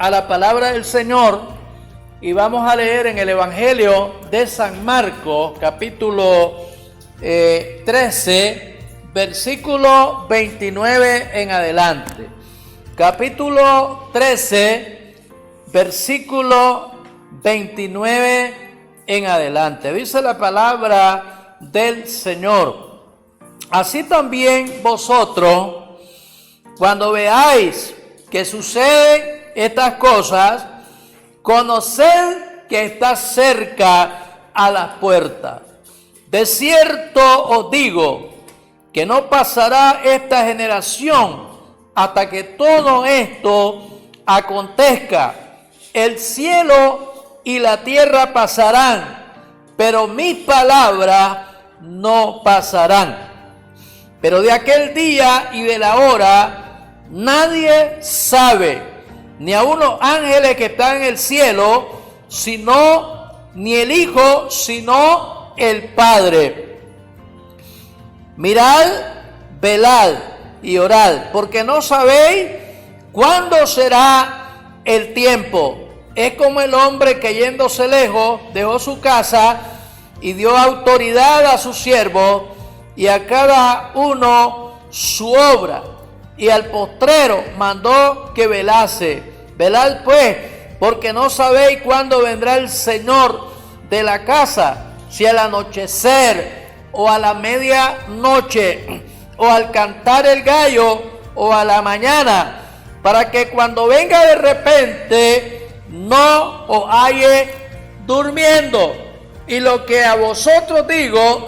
a la palabra del Señor y vamos a leer en el Evangelio de San Marcos, capítulo 13, versículo 29 en adelante. Capítulo 13, versículo 29 en adelante. Dice la palabra del Señor: así también vosotros, cuando veáis que suceden estas cosas, conoced que está cerca a las puertas. De cierto os digo que no pasará esta generación hasta que todo esto acontezca. El cielo y la tierra pasarán, pero mis palabras no pasarán. Pero de aquel día y de la hora nadie sabe, ni aun los ángeles que están en el cielo, ni el Hijo, sino el Padre. Mirad, velad y orad, porque no sabéis cuándo será el tiempo. Es como el hombre que yéndose lejos dejó su casa y dio autoridad a sus siervos y a cada uno su obra, y al postrero mandó que velase. Velad pues, porque no sabéis cuándo vendrá el Señor de la casa, si al anochecer o a la medianoche, o al cantar el gallo, o a la mañana, para que cuando venga de repente no os halle durmiendo. Y lo que a vosotros digo,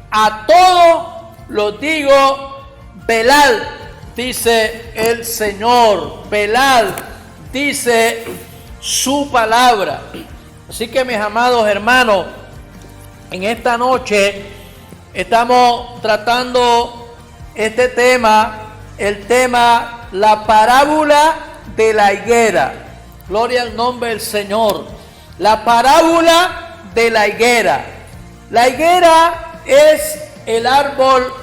a todos los digo, velad, dice el Señor, velad, dice su palabra. Así que, mis amados hermanos, en esta noche estamos tratando este tema, el tema, la parábola de la higuera. Gloria al nombre del Señor. La parábola de la higuera. La higuera es el árbol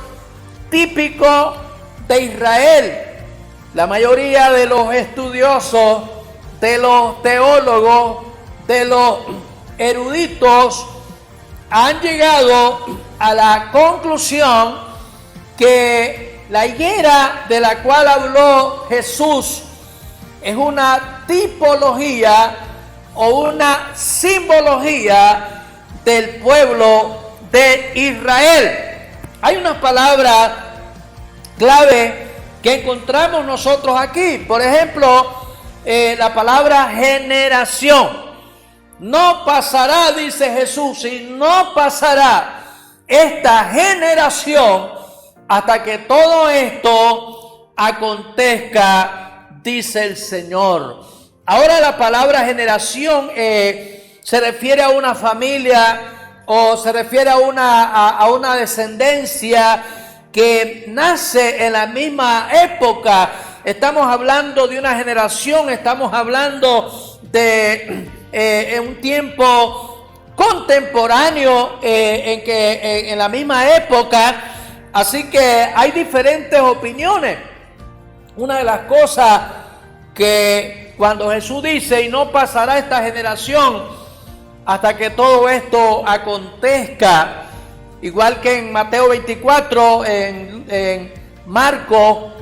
típico de Israel. La mayoría de los estudiosos, de los teólogos, de los eruditos han llegado a la conclusión que la higuera de la cual habló Jesús es una tipología o una simbología del pueblo de Israel. Hay una palabra clave que encontramos nosotros aquí. Por ejemplo, la palabra generación. No pasará, dice Jesús, y no pasará esta generación hasta que todo esto acontezca, dice el Señor. Ahora la palabra generación se refiere a una familia o se refiere a una descendencia que nace en la misma época. Estamos hablando de una generación, estamos hablando de un tiempo contemporáneo en la misma época. Así que hay diferentes opiniones. Una de las cosas que cuando Jesús dice, y no pasará esta generación hasta que todo esto acontezca, igual que en Mateo 24, en Marcos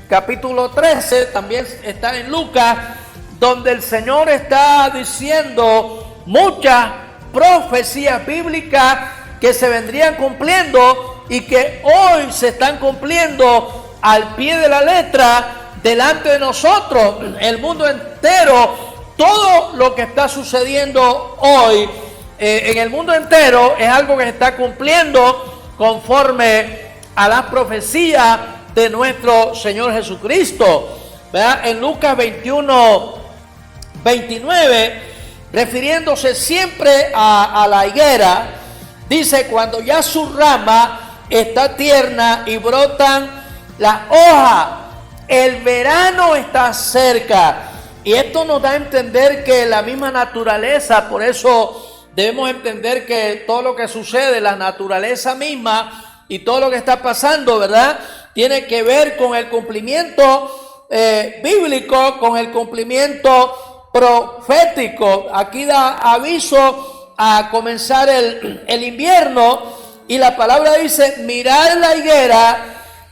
capítulo 13, también está en Lucas, donde el Señor está diciendo muchas profecías bíblicas que se vendrían cumpliendo y que hoy se están cumpliendo al pie de la letra delante de nosotros. El mundo entero, todo lo que está sucediendo hoy en el mundo entero es algo que se está cumpliendo conforme a las profecías de nuestro Señor Jesucristo. ¿Verdad? En Lucas 21, 29, refiriéndose siempre a la higuera, dice: cuando ya su rama está tierna y brotan las hojas, el verano está cerca. Y esto nos da a entender que la misma naturaleza, por eso debemos entender que todo lo que sucede, la naturaleza misma y todo lo que está pasando, ¿verdad?, tiene que ver con el cumplimiento bíblico con el cumplimiento profético. Aquí da aviso a comenzar el invierno y la palabra dice: mirad la higuera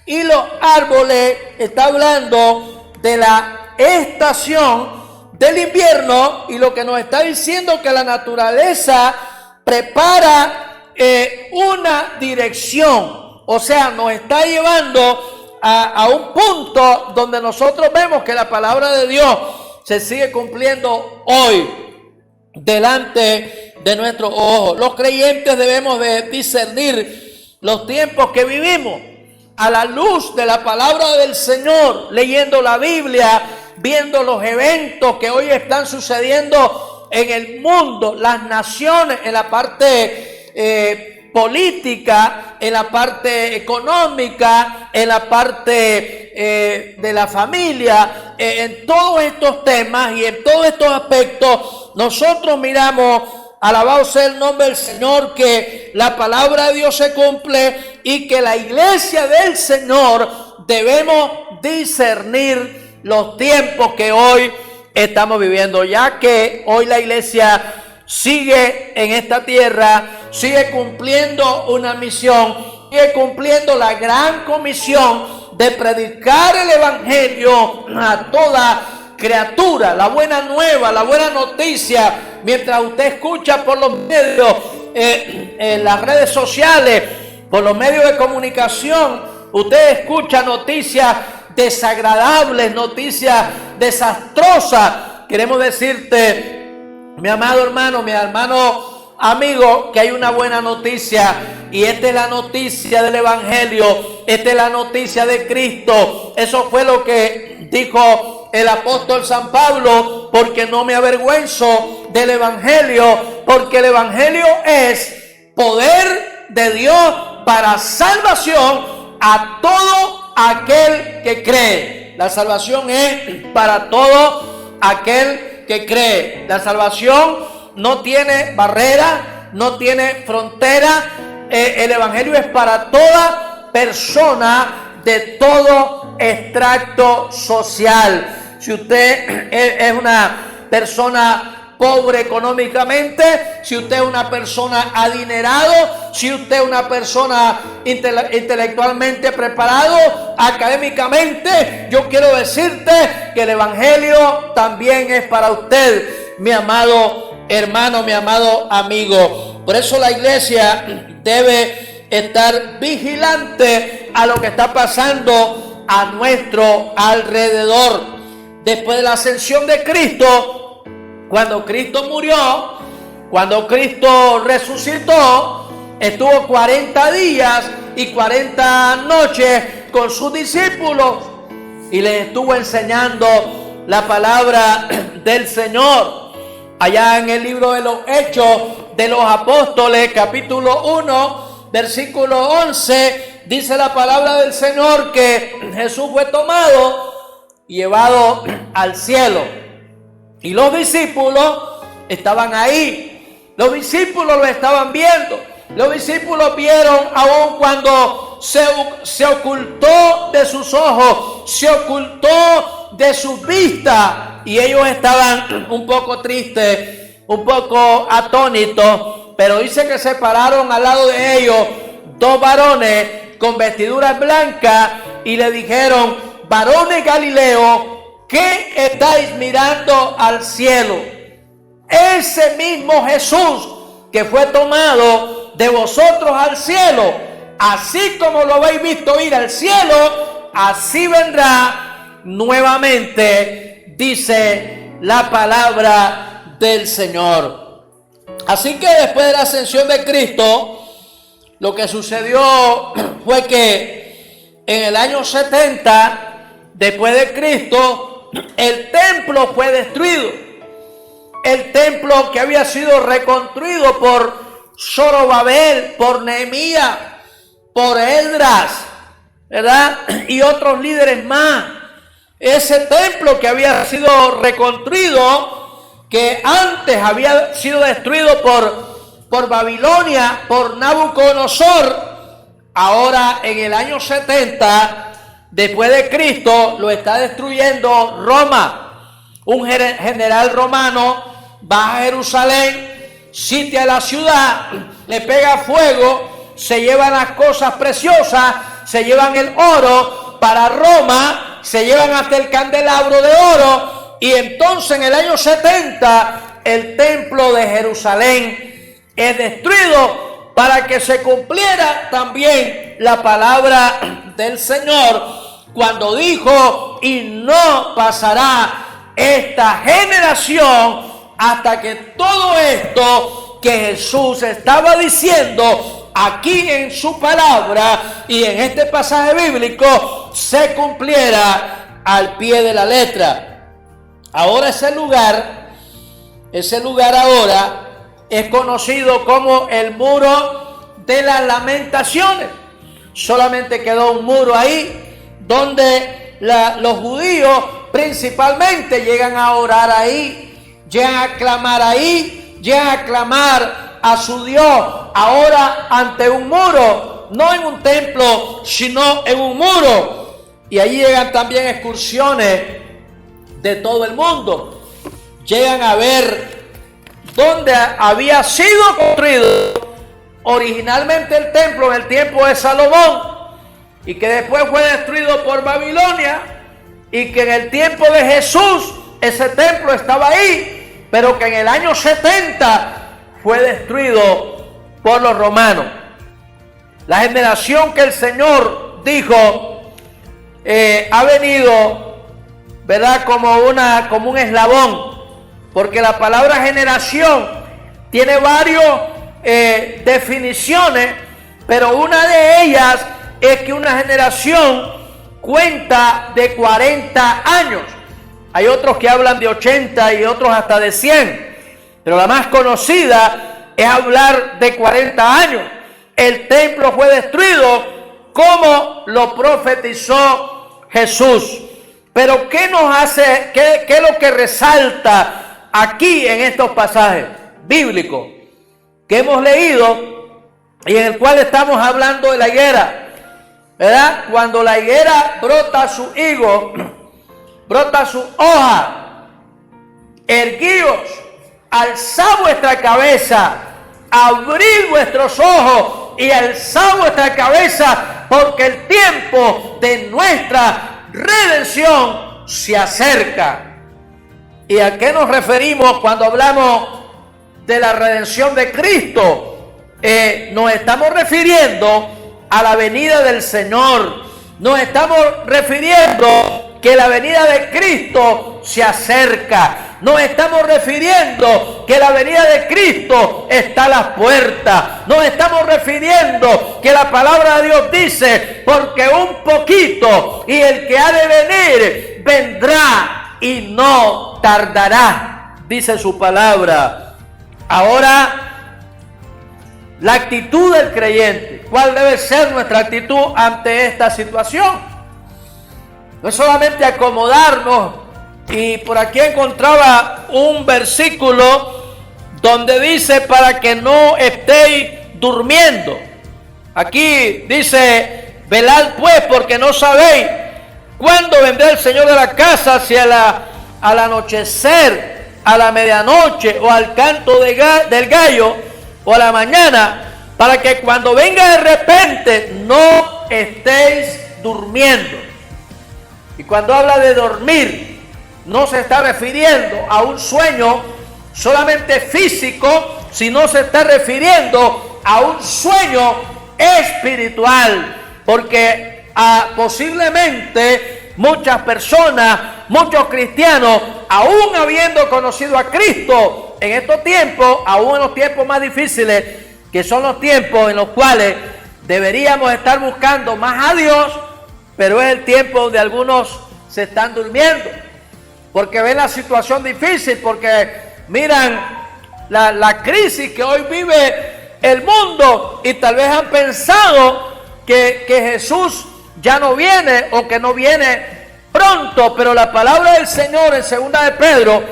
y los árboles. Está hablando de la estación del invierno, y lo que nos está diciendo que la naturaleza prepara una dirección, o sea, nos está llevando a un punto donde nosotros vemos que la palabra de Dios se sigue cumpliendo hoy delante de nuestros ojos. Los creyentes debemos de discernir los tiempos que vivimos a la luz de la palabra del Señor, leyendo la Biblia, viendo los eventos que hoy están sucediendo en el mundo, las naciones, en la parte política, en la parte económica, en la parte de la familia, en todos estos temas y en todos estos aspectos. Nosotros miramos, alabado sea el nombre del Señor, que la palabra de Dios se cumple y que la iglesia del Señor debemos discernir los tiempos que hoy estamos viviendo, ya que hoy la iglesia sigue en esta tierra, sigue cumpliendo una misión, sigue cumpliendo la gran comisión de predicar el evangelio a toda criatura, la buena nueva, la buena noticia. Mientras usted escucha por los medios, en las redes sociales, por los medios de comunicación, usted escucha noticias desagradables, noticias desastrosas. Queremos decirte, mi amado hermano, mi hermano amigo, que hay una buena noticia, y esta es la noticia del evangelio, esta es la noticia de Cristo. Eso fue lo que dijo el apóstol San Pablo: porque no me avergüenzo del evangelio, porque el evangelio es poder de Dios para salvación a todo aquel que cree. La salvación es para todo aquel que cree. La salvación no tiene barrera, no tiene frontera. El evangelio es para toda persona de todo extracto social. Si usted es una persona pobre económicamente, si usted es una persona adinerado, si usted es una persona intelectualmente preparado, académicamente, yo quiero decirte que el evangelio también es para usted, mi amado hermano, mi amado amigo. Por eso la iglesia debe estar vigilante a lo que está pasando a nuestro alrededor. Después de la ascensión de Cristo, cuando Cristo murió, cuando Cristo resucitó, estuvo 40 días y 40 noches con sus discípulos y les estuvo enseñando la palabra del Señor. Allá en el libro de los Hechos de los Apóstoles, capítulo 1, versículo 11, dice la palabra del Señor que Jesús fue tomado y llevado al cielo. Y los discípulos estaban ahí. Los discípulos lo estaban viendo. Los discípulos vieron aún cuando se ocultó de sus ojos, se ocultó de sus vistas. Y ellos estaban un poco tristes, un poco atónitos. Pero dice que se pararon al lado de ellos dos varones con vestiduras blancas y le dijeron: varones Galileos, ¿qué estáis mirando al cielo? Ese mismo Jesús que fue tomado de vosotros al cielo, así como lo habéis visto ir al cielo, así vendrá nuevamente, dice la palabra del Señor. Así que después de la ascensión de Cristo, lo que sucedió fue que en el año 70 después de Cristo, el templo fue destruido. El templo que había sido reconstruido por Zorobabel, por Nehemías, por Esdras, ¿verdad? Y otros líderes más. Ese templo que había sido reconstruido, que antes había sido destruido por Babilonia, por Nabucodonosor, ahora en el año 70 después de Cristo, lo está destruyendo Roma. Un general romano va a Jerusalén, sitia la ciudad, le pega fuego, se llevan las cosas preciosas, se llevan el oro para Roma, se llevan hasta el candelabro de oro, y entonces en el año 70 el templo de Jerusalén es destruido para que se cumpliera también la palabra del Señor cuando dijo: y no pasará esta generación hasta que todo esto que Jesús estaba diciendo aquí en su palabra y en este pasaje bíblico se cumpliera al pie de la letra. Ahora ese lugar ahora es conocido como el muro de las lamentaciones. Solamente quedó un muro ahí donde los judíos principalmente llegan a orar ahí, llegan a clamar ahí, llegan a clamar a su Dios. Ahora ante un muro, no en un templo, sino en un muro. Y allí llegan también excursiones de todo el mundo. Llegan a ver donde había sido construido originalmente el templo en el tiempo de Salomón, y que después fue destruido por Babilonia, y que en el tiempo de Jesús ese templo estaba ahí, pero que en el año 70 fue destruido por los romanos. La generación que el Señor dijo ha venido, ¿verdad?, como un eslabón, porque la palabra generación tiene varias definiciones, pero una de ellas es que una generación cuenta de 40 años. Hay otros que hablan de 80 y otros hasta de 100, pero la más conocida es hablar de 40 años. El templo fue destruido como lo profetizó Jesús. Pero ¿qué nos hace, qué es lo que resalta aquí en estos pasajes bíblicos que hemos leído y en el cual estamos hablando de la higuera? ¿Verdad? Cuando la higuera brota su higo, brota su hoja, erguíos, alzad vuestra cabeza, abrid vuestros ojos y alzad vuestra cabeza, porque el tiempo de nuestra redención se acerca. ¿Y a qué nos referimos cuando hablamos de la redención de Cristo? Nos estamos refiriendo a la venida del Señor. Nos estamos refiriendo que la venida de Cristo se acerca. Nos estamos refiriendo que la venida de Cristo está a las puertas. Nos estamos refiriendo que la palabra de Dios dice: porque un poquito y el que ha de venir vendrá y no tardará, dice su palabra. Ahora, la actitud del creyente. ¿Cuál debe ser nuestra actitud ante esta situación? No es solamente acomodarnos. Y por aquí encontraba un versículo donde dice: para que no estéis durmiendo. Aquí dice: velad pues, porque no sabéis cuándo vendrá el Señor de la casa, si al anochecer, a la medianoche, o al canto del gallo, o a la mañana, para que cuando venga de repente no estéis durmiendo. Y cuando habla de dormir, no se está refiriendo a un sueño solamente físico, sino se está refiriendo a un sueño espiritual, porque posiblemente muchas personas, muchos cristianos, aún habiendo conocido a Cristo en estos tiempos, aún en los tiempos más difíciles, que son los tiempos en los cuales deberíamos estar buscando más a Dios, pero es el tiempo donde algunos se están durmiendo, porque ven la situación difícil, porque miran la crisis que hoy vive el mundo, y tal vez han pensado que Jesús ya no viene, o que no viene pronto. Pero la palabra del Señor en 2 de Pedro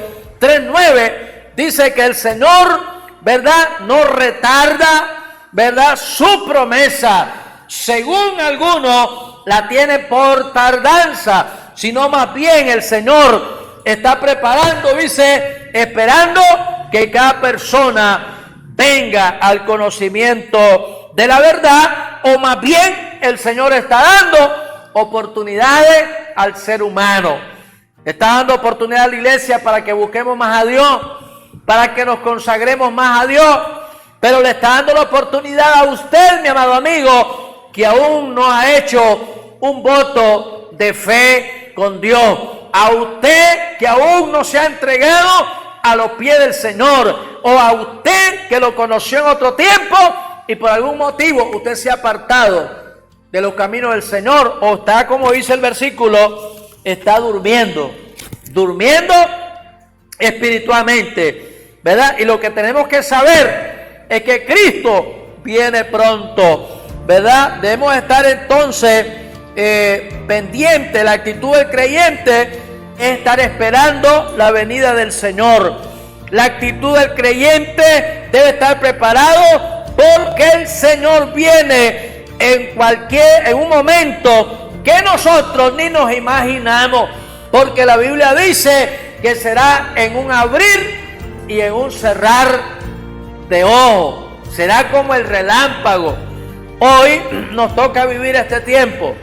3:9 dice que el Señor, ¿verdad?, no retarda, ¿verdad?, su promesa, según algunos la tiene por tardanza, sino más bien el Señor está preparando, dice, esperando que cada persona venga al conocimiento de la verdad, o más bien el Señor está dando oportunidades al ser humano. Está dando oportunidad a la iglesia para que busquemos más a Dios, para que nos consagremos más a Dios, pero le está dando la oportunidad a usted, mi amado amigo, que aún no ha hecho un voto de fe con Dios, a usted que aún no se ha entregado a los pies del Señor, o a usted que lo conoció en otro tiempo y por algún motivo usted se ha apartado de los caminos del Señor, o está, como dice el versículo, está durmiendo espiritualmente, ¿verdad? Y lo que tenemos que saber es que Cristo viene pronto, ¿verdad? Debemos estar entonces pendientes. La actitud del creyente es estar esperando la venida del Señor. La actitud del creyente debe estar preparado porque el Señor viene en un momento que nosotros ni nos imaginamos, porque la Biblia dice que será en un abrir y en un cerrar de ojos, será como el relámpago. Hoy nos toca vivir este tiempo.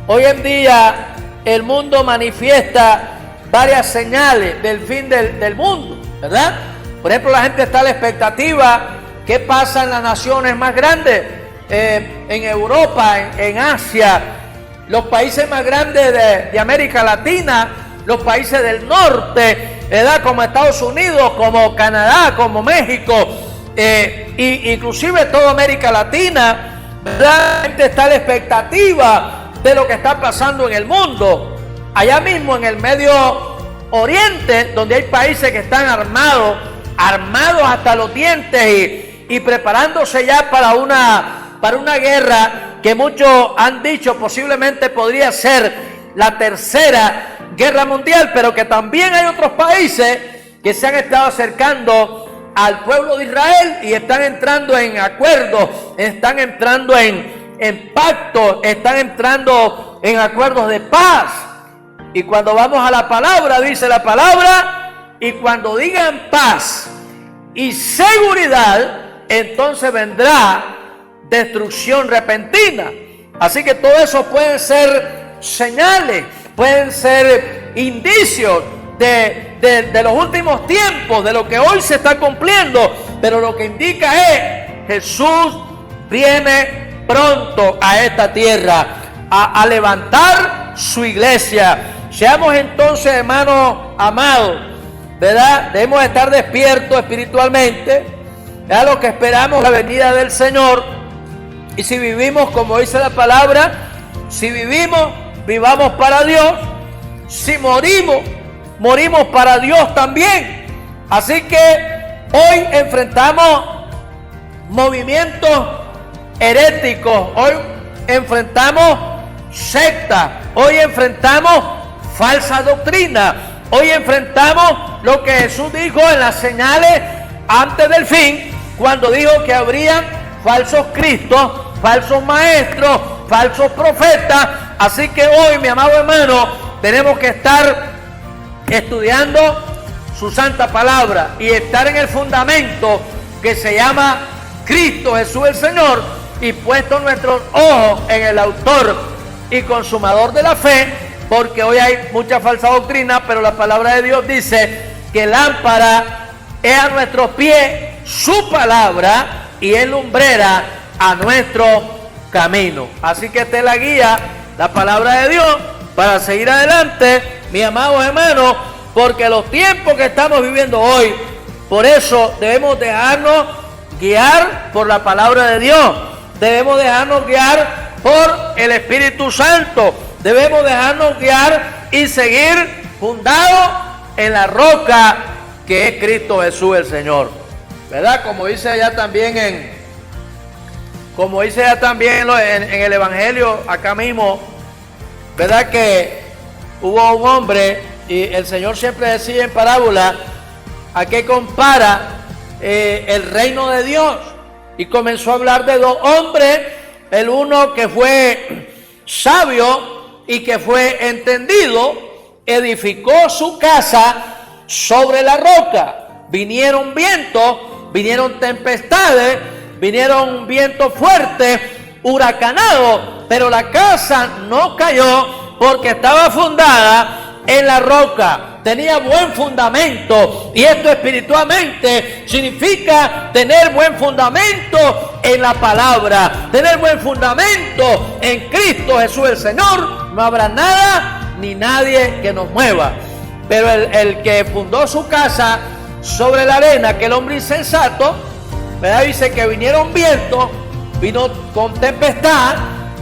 Hoy en día el mundo manifiesta varias señales del fin del mundo, ¿verdad? Por ejemplo, la gente está a la expectativa. ¿Qué pasa en las naciones más grandes? En Europa, en Asia, los países más grandes de América Latina, los países del norte, ¿verdad? Como Estados Unidos, como Canadá, como México, inclusive toda América Latina, ¿verdad? La gente está a la expectativa de lo que está pasando en el mundo. Allá mismo en el Medio Oriente, donde hay países que están armados hasta los dientes y preparándose ya para una guerra que muchos han dicho posiblemente podría ser la tercera guerra mundial, pero que también hay otros países que se han estado acercando al pueblo de Israel y están entrando en acuerdos, están entrando en pactos, están entrando en acuerdos de paz. Y cuando vamos a la palabra, dice la palabra, y cuando digan paz y seguridad, entonces vendrá destrucción repentina. Así que todo eso pueden ser señales, pueden ser indicios de los últimos tiempos, de lo que hoy se está cumpliendo. Pero lo que indica es: Jesús viene pronto a esta tierra a levantar su iglesia. Seamos entonces, hermanos amados, ¿verdad? Debemos estar despiertos espiritualmente, ¿verdad? Lo que esperamos la venida del Señor. Y si vivimos como dice la palabra, si vivimos, vivamos para Dios. Si morimos para Dios también. Así que hoy enfrentamos movimientos heréticos, hoy enfrentamos sectas, hoy enfrentamos falsa doctrina, hoy enfrentamos lo que Jesús dijo en las señales antes del fin, cuando dijo que habrían falsos cristos, falsos maestros, falsos profetas. Así que hoy, mi amado hermano, tenemos que estar estudiando su santa palabra y estar en el fundamento que se llama Cristo Jesús el Señor, y puesto nuestros ojos en el autor y consumador de la fe, porque hoy hay mucha falsa doctrina, pero la palabra de Dios dice que lámpara es a nuestros pies su palabra y es lumbrera a nuestro camino. Así que esta es la guía, la palabra de Dios, para seguir adelante, mis amados hermanos, porque los tiempos que estamos viviendo hoy, por eso debemos dejarnos guiar por la palabra de Dios, debemos dejarnos guiar por el Espíritu Santo, debemos dejarnos guiar y seguir fundados en la roca que es Cristo Jesús el Señor, ¿verdad? Como dice allá también en el Evangelio acá mismo, ¿verdad? Que hubo un hombre y el Señor siempre decía en parábola a qué compara el reino de Dios, y comenzó a hablar de dos hombres, el uno que fue sabio y que fue entendido, edificó su casa sobre la roca. Vinieron vientos, vinieron tempestades, vinieron vientos fuertes, huracanados, pero la casa no cayó porque estaba fundada en la roca. Tenía buen fundamento, y esto espiritualmente significa tener buen fundamento en la palabra, tener buen fundamento en Cristo Jesús el Señor. No habrá nada ni nadie que nos mueva. Pero el que fundó su casa sobre la arena, aquel hombre insensato, ¿verdad? Dice que vinieron vientos, vino con tempestad,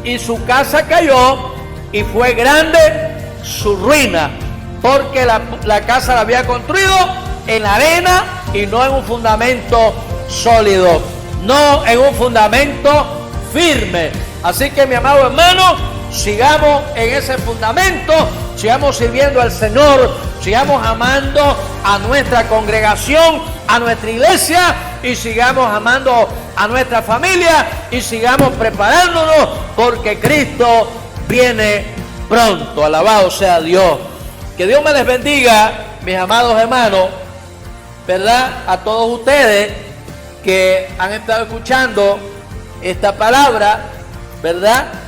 y su casa cayó, y fue grande su ruina, porque la casa la había construido en la arena y no en un fundamento sólido, no en un fundamento firme. Así que, mi amado hermano, sigamos en ese fundamento, sigamos sirviendo al Señor, sigamos amando a nuestra congregación, a nuestra iglesia, y sigamos amando a nuestra familia, y sigamos preparándonos, porque Cristo viene pronto. Alabado sea Dios. Que Dios me les bendiga, mis amados hermanos, ¿verdad? A todos ustedes que han estado escuchando esta palabra, ¿verdad?